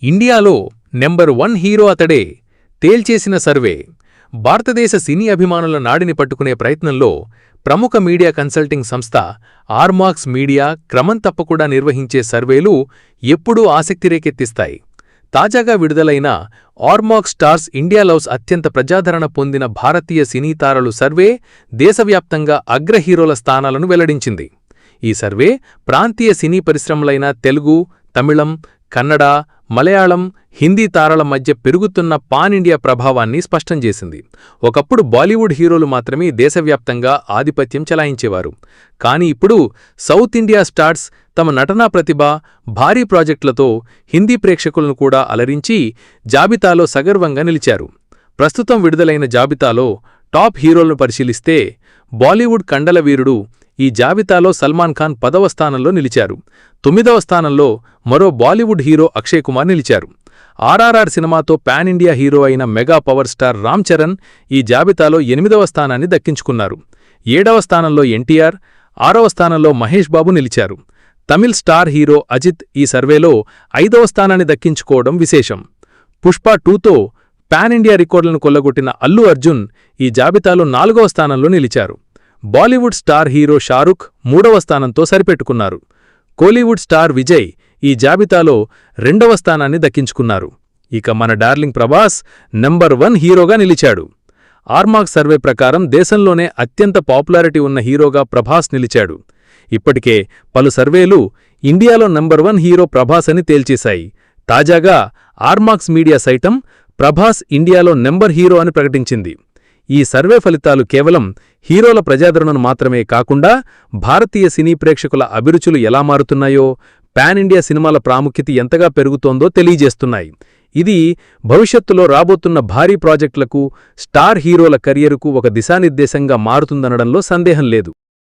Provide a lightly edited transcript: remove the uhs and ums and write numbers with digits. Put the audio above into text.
ఇండియాలో number 1 hero అతడే తేల్చేసిన survey. భారతదేశ సినీ అభిమానుల నాడిని పట్టుకునే ప్రయత్నంలో ప్రముఖ మీడియా కన్సల్టింగ్ సంస్థ ఆర్మాక్స్ మీడియా క్రమం తప్పకుండా నిర్వహించే సర్వేలు ఎప్పుడూ ఆసక్తి రేకెత్తిస్తాయి. తాజాగా విడుదలైన ఆర్మాక్స్ స్టార్స్ ఇండియా లవ్స్ అత్యంత ప్రజాదరణ పొందిన భారతీయ సినీ తారలు సర్వే దేశవ్యాప్తంగా అగ్ర హీరోల స్థానాలను వెల్లడించింది. ఈ సర్వే ప్రాంతీయ సినీ పరిశ్రమలైన తెలుగు, తమిళం, కన్నడ, మలయాళం, హిందీ తారల మధ్య పెరుగుతున్న పాన్ ఇండియా ప్రభావాన్ని స్పష్టం చేసింది. ఒకప్పుడు బాలీవుడ్ హీరోలు మాత్రమే దేశవ్యాప్తంగా ఆధిపత్యం చెలాయించేవారు. కానీ ఇప్పుడు సౌత్ ఇండియా స్టార్స్ తమ నటనా ప్రతిభ, భారీ ప్రాజెక్టులతో హిందీ ప్రేక్షకులను కూడా అలరించి జాబితాలో సగర్వంగా నిలిచారు. ప్రస్తుతం విడుదలైన జాబితాలో టాప్ హీరోలను పరిశీలిస్తే బాలీవుడ్ కండల వీరుడు ఈ జాబితాలో సల్మాన్ ఖాన్ 10వ స్థానంలో నిలిచారు. 9వ స్థానంలో మరో బాలీవుడ్ హీరో అక్షయ్ కుమార్ నిలిచారు. ఆర్ఆర్ఆర్ సినిమాతో పాన్ ఇండియా హీరో అయిన mega power star Ram Charan ఈ జాబితాలో 8వ స్థానాన్ని దక్కించుకున్నారు. 7వ స్థానంలో ఎన్టీఆర్, 6వ స్థానంలో మహేష్ బాబు నిలిచారు. తమిళ్ స్టార్ హీరో అజిత్ ఈ సర్వేలో 5వ స్థానాన్ని దక్కించుకోవడం విశేషం. పుష్ప 2తో పాన్ ఇండియా రికార్డులను కొల్లగొట్టిన అల్లు అర్జున్ ఈ జాబితాలో 4వ స్థానంలో నిలిచారు. బాలీవుడ్ స్టార్ హీరో షారుఖ్ 3వ స్థానంతో సరిపెట్టుకున్నారు. కోలీవుడ్ స్టార్ విజయ్ ఈ జాబితాలో 2వ స్థానాన్ని దక్కించుకున్నారు. ఇక మన డార్లింగ్ ప్రభాస్ నెంబర్ 1 హీరోగా నిలిచాడు. ఆర్మాక్స్ సర్వే ప్రకారం దేశంలోనే అత్యంత పాపులారిటీ ఉన్న హీరోగా ప్రభాస్ నిలిచాడు. ఇప్పటికే పలు సర్వేలు ఇండియాలో నెంబర్ 1 హీరో ప్రభాస్ అని తేల్చేశాయి. తాజాగా ఆర్మాక్స్ మీడియా సైతం ప్రభాస్ ఇండియాలో నెంబర్ హీరో అని ప్రకటించింది. ఈ సర్వే ఫలితాలు కేవలం హీరోల ప్రజాదరణను మాత్రమే కాకుండా భారతీయ సినీ ప్రేక్షకుల అభిరుచులు ఎలా మారుతున్నాయో, పాన్ ఇండియా సినిమాల ప్రాముఖ్యత ఎంతగా పెరుగుతోందో తెలియజేస్తున్నాయి. ఇది భవిష్యత్తులో రాబోతున్న భారీ ప్రాజెక్టులకు, స్టార్ హీరోల కెరియరుకు ఒక దిశానిర్దేశంగా మారుతుందనడంలో సందేహం లేదు.